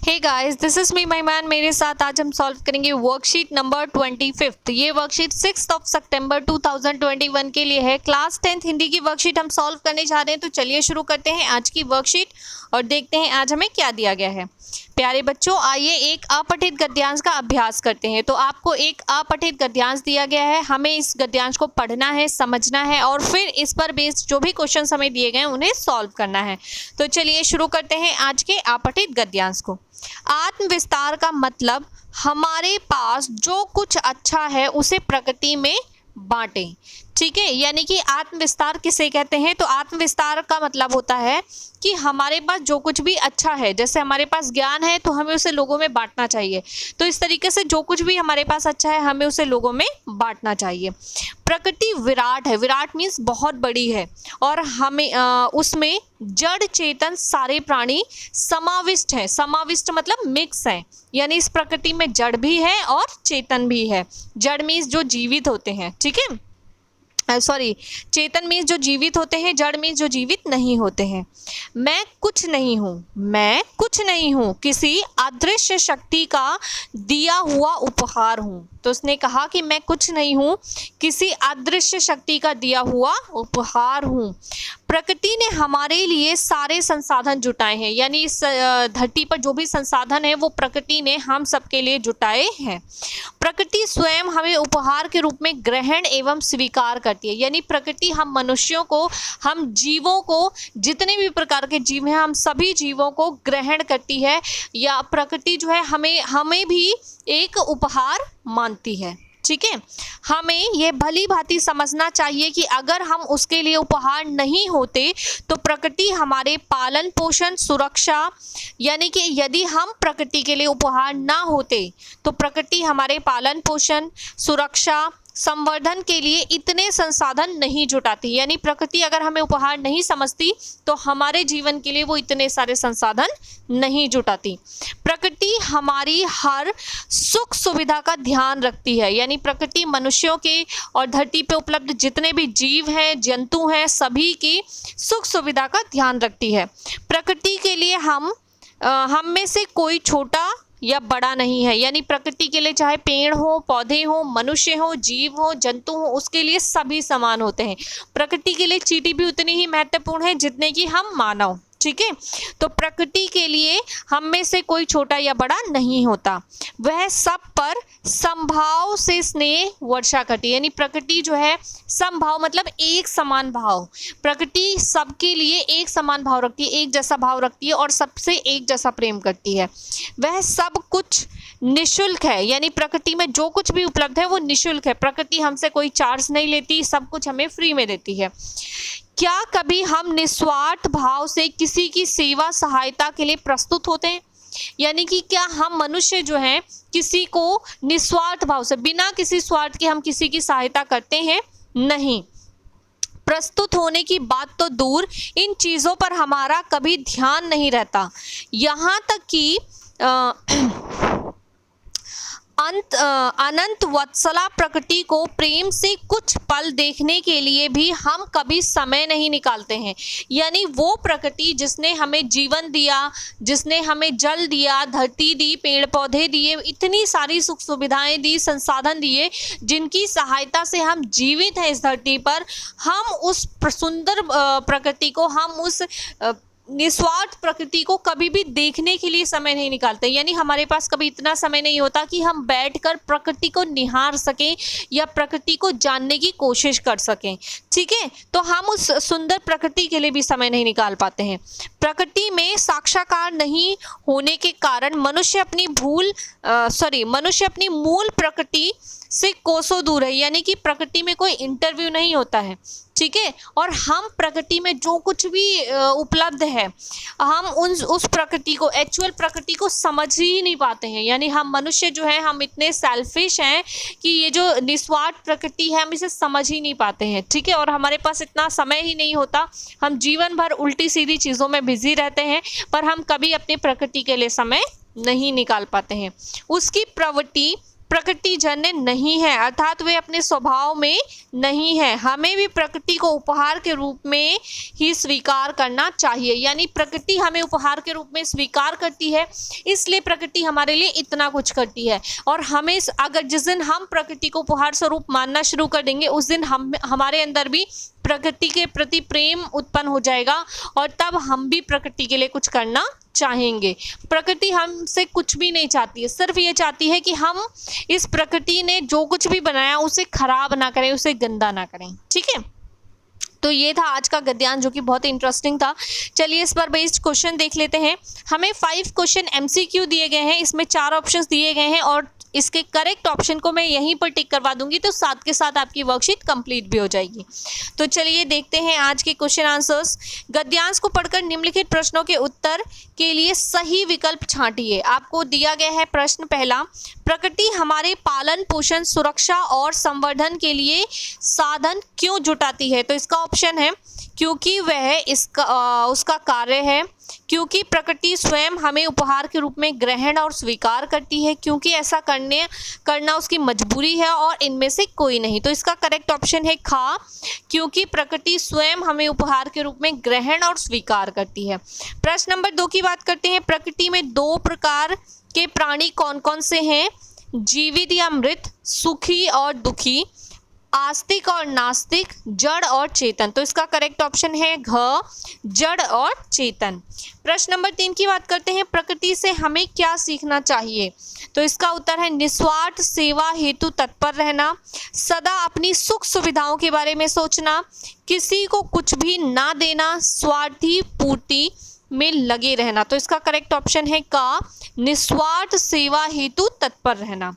Hey guys, this is me मेहमान। मेरे साथ आज हम सॉल्व करेंगे वर्कशीट नंबर 25। ये वर्कशीट 6 सितंबर 2021 के लिए है। क्लास 10th हिंदी की वर्कशीट हम सॉल्व करने जा रहे हैं। तो चलिए शुरू करते हैं आज की वर्कशीट और देखते हैं आज हमें क्या दिया गया है। प्यारे बच्चों, आइए एक अपठित गद्यांश का अभ्यास करते हैं। तो आपको एक अपठित गद्यांश दिया गया है, हमें इस गद्यांश को पढ़ना है, समझना है और फिर इस पर बेस्ड जो भी क्वेश्चन हमें दिए गए उन्हें सॉल्व करना है। तो चलिए शुरू करते हैं आज के अपठित गद्यांश को। आत्मविस्तार का मतलब हमारे पास जो कुछ अच्छा है उसे प्रकृति में बांटें। ठीक है, यानी कि आत्मविस्तार किसे कहते हैं? तो आत्मविस्तार का मतलब होता है कि हमारे पास जो कुछ भी अच्छा है, जैसे हमारे पास ज्ञान है तो हमें उसे लोगों में बांटना चाहिए। तो इस तरीके से जो कुछ भी हमारे पास अच्छा है हमें उसे लोगों में बांटना चाहिए। प्रकृति विराट है, विराट मीन्स बहुत बड़ी है और हमें उसमें जड़ चेतन सारे प्राणी समाविष्ट हैं। समाविष्ट मतलब मिक्स हैं, यानी इस प्रकृति में जड़ भी है और चेतन भी है। जड़ मीन्स जो जीवित होते हैं, ठीक है, चेतन मीन्स जो जीवित होते हैं, जड़ मीन्स जो जीवित नहीं होते हैं। मैं कुछ नहीं हूँ, किसी अदृश्य शक्ति का दिया हुआ उपहार हूँ। तो उसने कहा कि मैं कुछ नहीं हूँ, किसी अदृश्य शक्ति का दिया हुआ उपहार हूँ। प्रकृति ने हमारे लिए सारे संसाधन जुटाए हैं, यानी इस धरती पर जो भी संसाधन है वो प्रकृति ने हम सबके लिए जुटाए हैं। प्रकृति स्वयं हमें उपहार के रूप में ग्रहण एवं स्वीकार करती है, यानी प्रकृति हम मनुष्यों को, हम जीवों को, जितने भी प्रकार के जीव हैं हम सभी जीवों को ग्रहण करती है, या प्रकृति जो है हमें भी एक उपहार मानती है। ठीक है, हमें ये भली भांति समझना चाहिए कि अगर हम उसके लिए उपहार नहीं होते तो प्रकृति हमारे पालन पोषण सुरक्षा, यानी कि यदि हम प्रकृति के लिए उपहार ना होते तो प्रकृति हमारे पालन पोषण सुरक्षा संवर्धन के लिए इतने संसाधन नहीं जुटाती। यानी प्रकृति अगर हमें उपहार नहीं समझती तो हमारे जीवन के लिए वो इतने सारे संसाधन नहीं जुटाती। प्रकृति हमारी हर सुख सुविधा का ध्यान रखती है, यानी प्रकृति मनुष्यों के और धरती पे उपलब्ध जितने भी जीव हैं, जंतु हैं, सभी की सुख सुविधा का ध्यान रखती है। प्रकृति के लिए हम में से कोई छोटा या बड़ा नहीं है, यानी प्रकृति के लिए चाहे पेड़ हो, पौधे हो, मनुष्य हो, जीव हो, जंतु हो, उसके लिए सभी समान होते हैं। प्रकृति के लिए चींटी भी उतनी ही महत्वपूर्ण है जितने कि हम मानव। ठीक है, तो प्रकृति के लिए हम में से कोई छोटा या बड़ा नहीं होता। वह सब पर समभाव से स्नेह वर्षा करती है, यानी प्रकृति जो है समभाव मतलब एक समान भाव, प्रकृति सबके लिए एक समान भाव रखती है, एक जैसा भाव रखती है और सबसे एक जैसा प्रेम करती है। वह सब कुछ निशुल्क है, यानी प्रकृति में जो कुछ भी उपलब्ध है वो निशुल्क है। प्रकृति हमसे कोई चार्ज नहीं लेती, सब कुछ हमें फ्री में देती है। क्या कभी हम निस्वार्थ भाव से किसी की सेवा सहायता के लिए प्रस्तुत होते हैं? यानी कि क्या हम मनुष्य जो हैं किसी को निस्वार्थ भाव से, बिना किसी स्वार्थ के हम किसी की सहायता करते हैं? नहीं। प्रस्तुत होने की बात तो दूर, इन चीज़ों पर हमारा कभी ध्यान नहीं रहता। यहाँ तक कि अनंत वत्सला प्रकृति को प्रेम से कुछ पल देखने के लिए भी हम कभी समय नहीं निकालते हैं। यानी वो प्रकृति जिसने हमें जीवन दिया, जिसने हमें जल दिया, धरती दी, पेड़ पौधे दिए, इतनी सारी सुख सुविधाएं दी, संसाधन दिए, जिनकी सहायता से हम जीवित हैं इस धरती पर, हम उस सुंदर प्रकृति को, हम उस निस्वार्थ प्रकृति को कभी भी देखने के लिए समय नहीं निकालते। यानी हमारे पास कभी इतना समय नहीं होता कि हम बैठकर प्रकृति को निहार सकें या प्रकृति को जानने की कोशिश कर सकें। ठीक है, तो हम उस सुंदर प्रकृति के लिए भी समय नहीं निकाल पाते हैं। प्रकृति में साक्षात्कार नहीं होने के कारण मनुष्य अपनी मूल प्रकृति से कोसों दूर है, यानी कि प्रकृति में कोई इंटरव्यू नहीं होता है। ठीक है, और हम प्रकृति में जो कुछ भी उपलब्ध है हम उस प्रकृति को, एक्चुअल प्रकृति को समझ ही नहीं पाते हैं। यानी हम मनुष्य जो है हम इतने सेल्फिश हैं कि ये जो निस्वार्थ प्रकृति है हम इसे समझ ही नहीं पाते हैं। ठीक है, और हमारे पास इतना समय ही नहीं होता, हम जीवन भर उल्टी सीधी चीज़ों में बिजी रहते हैं पर हम कभी अपनी प्रकृति के लिए समय नहीं निकाल पाते हैं। उसकी प्रवृत्ति प्रकृति जन्य नहीं है, अर्थात वे अपने स्वभाव में नहीं है। हमें भी प्रकृति को उपहार के रूप में ही स्वीकार करना चाहिए, यानी प्रकृति हमें उपहार के रूप में स्वीकार करती है, इसलिए प्रकृति हमारे लिए इतना कुछ करती है। और हमें अगर जिस दिन हम प्रकृति को उपहार स्वरूप मानना शुरू कर देंगे, उस दिन हमारे अंदर भी प्रकृति के प्रति प्रेम उत्पन्न हो जाएगा और तब हम भी प्रकृति के लिए कुछ करना चाहेंगे। प्रकृति हमसे कुछ भी नहीं चाहती है, सिर्फ ये चाहती है कि हम इस प्रकृति ने जो कुछ भी बनाया उसे खराब ना करें, उसे गंदा ना करें। ठीक है, तो ये था आज का गद्यांश जो कि बहुत इंटरेस्टिंग था। चलिए इस पर बेस्ड क्वेश्चन देख लेते हैं। हमें 5 क्वेश्चन MCQ दिए गए हैं, इसमें 4 ऑप्शंस दिए गए हैं और इसके करेक्ट ऑप्शन को मैं यहीं पर टिक करवा दूंगी, तो साथ के साथ आपकी वर्कशीट कंप्लीट भी हो जाएगी। तो चलिए देखते हैं आज के क्वेश्चन आंसर्स। गद्यांश को पढ़कर निम्नलिखित प्रश्नों के उत्तर के लिए सही विकल्प छांटिए। आपको दिया गया है प्रश्न पहला, प्रकृति हमारे पालन पोषण सुरक्षा और संवर्धन के लिए साधन क्यों जुटाती है? तो इसका ऑप्शन है क्योंकि वह उसका कार्य है, क्योंकि प्रकृति स्वयं हमें उपहार के रूप में ग्रहण और स्वीकार करती है, क्योंकि ऐसा करना उसकी मजबूरी है और इनमें से कोई नहीं। तो इसका करेक्ट ऑप्शन है खा, क्योंकि प्रकृति स्वयं हमें उपहार के रूप में ग्रहण और स्वीकार करती है। प्रश्न नंबर 2 की बात करते हैं। प्रकृति में 2 प्रकार के प्राणी कौन कौन से हैं? जीवित या मृत, सुखी और दुखी, आस्तिक और नास्तिक, जड़ और चेतन। तो इसका करेक्ट ऑप्शन है घ, जड़ और चेतन। प्रश्न नंबर 3 की बात करते हैं। प्रकृति से हमें क्या सीखना चाहिए? तो इसका उत्तर है निस्वार्थ सेवा हेतु तत्पर रहना, सदा अपनी सुख सुविधाओं के बारे में सोचना, किसी को कुछ भी ना देना, स्वार्थी पूर्ति में लगे रहना। तो इसका करेक्ट ऑप्शन है का, निस्वार्थ सेवा हेतु तत्पर रहना।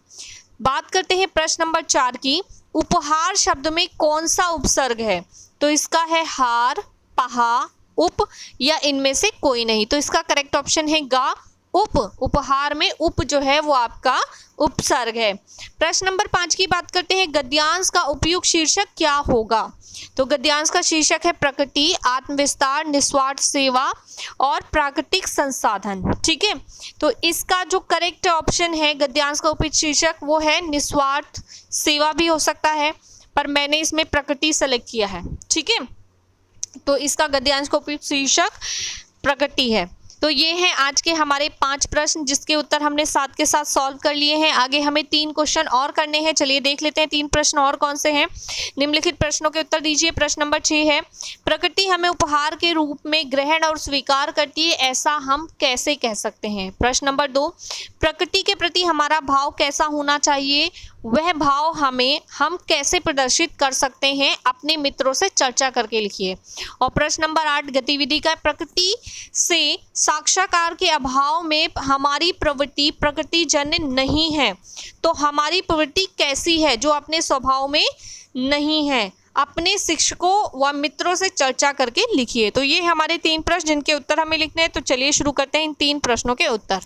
बात करते हैं प्रश्न नंबर 4 की। उपहार शब्द में कौन सा उपसर्ग है? तो इसका है हार, पहा, उप या इनमें से कोई नहीं। तो इसका करेक्ट ऑप्शन है गा, उप। उपहार में उप जो है वो आपका उपसर्ग है। प्रश्न नंबर 5 की बात करते हैं। गद्यांश का उपयुक्त शीर्षक क्या होगा? तो गद्यांश का शीर्षक है प्रकृति, आत्मविस्तार, निस्वार्थ सेवा और प्राकृतिक संसाधन। ठीक है, तो इसका जो करेक्ट ऑप्शन है गद्यांश का उपयुक्त शीर्षक वो है निस्वार्थ सेवा भी हो सकता है, पर मैंने इसमें प्रकृति सेलेक्ट किया है। ठीक है, तो इसका गद्यांश का उपयुक्त शीर्षक प्रकृति है। तो ये हैं आज के हमारे 5 प्रश्न, जिसके उत्तर हमने साथ के साथ सॉल्व कर लिए हैं। आगे हमें 3 क्वेश्चन और करने हैं। चलिए देख लेते हैं 3 प्रश्न और कौन से हैं। निम्नलिखित प्रश्नों के उत्तर दीजिए। प्रश्न नंबर 6 है, प्रकृति हमें उपहार के रूप में ग्रहण और स्वीकार करती है, ऐसा हम कैसे कह सकते हैं? प्रश्न नंबर 2, प्रकृति के प्रति हमारा भाव कैसा होना चाहिए? वह भाव हम कैसे प्रदर्शित कर सकते हैं? अपने मित्रों से चर्चा करके लिखिए। और प्रश्न नंबर 8 गतिविधि का, प्रकृति से साक्षात्कार के अभाव में हमारी प्रवृत्ति प्रकृतिजन्य नहीं है, तो हमारी प्रवृत्ति कैसी है जो अपने स्वभाव में नहीं है? अपने शिक्षकों व मित्रों से चर्चा करके लिखिए। तो ये हमारे 3 प्रश्न जिनके उत्तर हमें लिखने हैं। तो चलिए शुरू करते हैं इन 3 प्रश्नों के उत्तर।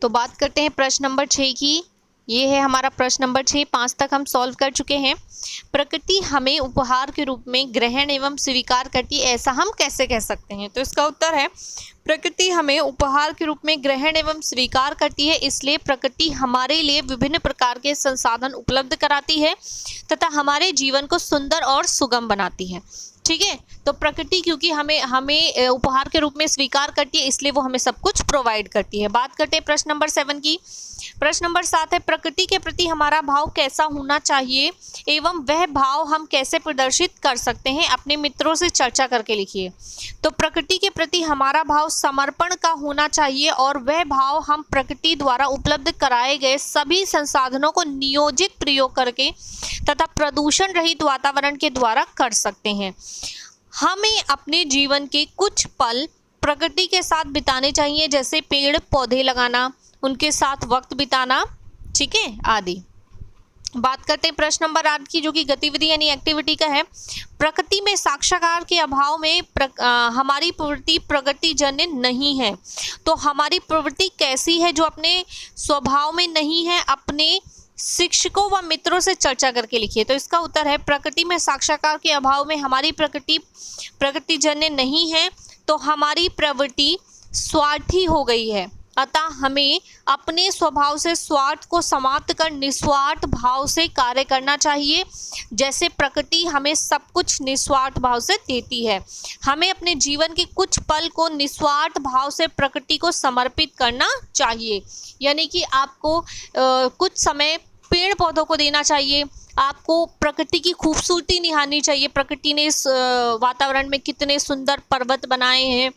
तो बात करते हैं प्रश्न नंबर 6 की। ये है हमारा प्रश्न नंबर 6। 5 तक हम सॉल्व कर चुके हैं। प्रकृति हमें उपहार के रूप में ग्रहण एवं स्वीकार करती है, ऐसा हम कैसे कह सकते हैं? तो इसका उत्तर है प्रकृति हमें उपहार के रूप में ग्रहण एवं स्वीकार करती है, इसलिए प्रकृति हमारे लिए विभिन्न प्रकार के संसाधन उपलब्ध कराती है तथा हमारे जीवन को सुंदर और सुगम बनाती है। ठीक है, तो प्रकृति क्योंकि हमें उपहार के रूप में स्वीकार करती है, इसलिए वो हमें सब कुछ प्रोवाइड करती है। बात करते हैं प्रश्न नंबर 7 की। प्रश्न नंबर 7 है, प्रकृति के प्रति हमारा भाव कैसा होना चाहिए एवं वह भाव हम कैसे प्रदर्शित कर सकते हैं? अपने मित्रों से चर्चा करके लिखिए। तो प्रकृति के प्रति हमारा भाव समर्पण का होना चाहिए और वह भाव हम प्रकृति द्वारा उपलब्ध कराए गए सभी संसाधनों को नियोजित प्रयोग करके तथा प्रदूषण रहित वातावरण के द्वारा कर सकते हैं। हमें अपने जीवन के कुछ पल प्रकृति के साथ बिताने चाहिए, जैसे पेड़ पौधे लगाना, उनके साथ वक्त बिताना, ठीक है, आदि। बात करते हैं प्रश्न नंबर 8 की, जो कि गतिविधि यानी एक्टिविटी का है। प्रकृति में साक्षात्कार के अभाव में हमारी प्रवृत्ति प्रकृतिजन्य नहीं है, तो हमारी प्रवृत्ति कैसी है जो अपने स्वभाव में नहीं है? अपने शिक्षकों व मित्रों से चर्चा करके लिखिए। तो इसका उत्तर है प्रकृति में साक्षात्कार के अभाव में हमारी प्रकृति प्रकृतिजन्य नहीं है, तो हमारी प्रवृत्ति स्वार्थी हो गई है। अतः हमें अपने स्वभाव से स्वार्थ को समाप्त कर निस्वार्थ भाव से कार्य करना चाहिए। जैसे प्रकृति हमें सब कुछ निस्वार्थ भाव से देती है, हमें अपने जीवन के कुछ पल को निस्वार्थ भाव से प्रकृति को समर्पित करना चाहिए। यानी कि आपको कुछ समय पेड़ पौधों को देना चाहिए, आपको प्रकृति की खूबसूरती निहारनी चाहिए। प्रकृति ने इस वातावरण में कितने सुंदर पर्वत बनाए हैं,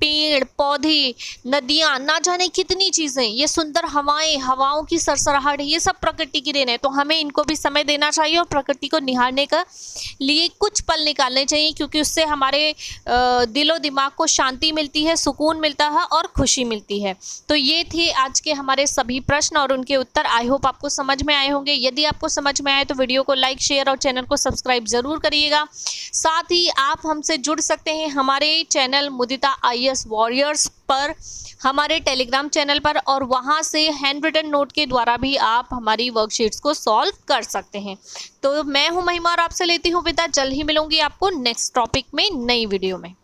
पेड़ पौधे, नदियाँ, ना जाने कितनी चीज़ें, ये सुंदर हवाएं, हवाओं की सरसराहट, ये सब प्रकृति की देन है। तो हमें इनको भी समय देना चाहिए और प्रकृति को निहारने का लिए कुछ पल निकालने चाहिए, क्योंकि उससे हमारे दिलो दिमाग को शांति मिलती है, सुकून मिलता है और खुशी मिलती है। तो ये थे आज के हमारे सभी प्रश्न और उनके उत्तर। आई होप आपको समझ में आए होंगे। यदि आपको समझ में आए तो वीडियो को लाइक, शेयर और चैनल को सब्सक्राइब जरूर करिएगा। साथ ही आप हमसे जुड़ सकते हैं हमारे चैनल मुदिता IAS वॉरियर्स पर, हमारे टेलीग्राम चैनल पर, और वहां से हैंड रिटन नोट के द्वारा भी आप हमारी वर्कशीट्स को सॉल्व कर सकते हैं। तो मैं हूं महिमा और आपसे लेती हूं विदा। जल्द ही मिलूंगी आपको नेक्स्ट टॉपिक में नई वीडियो में।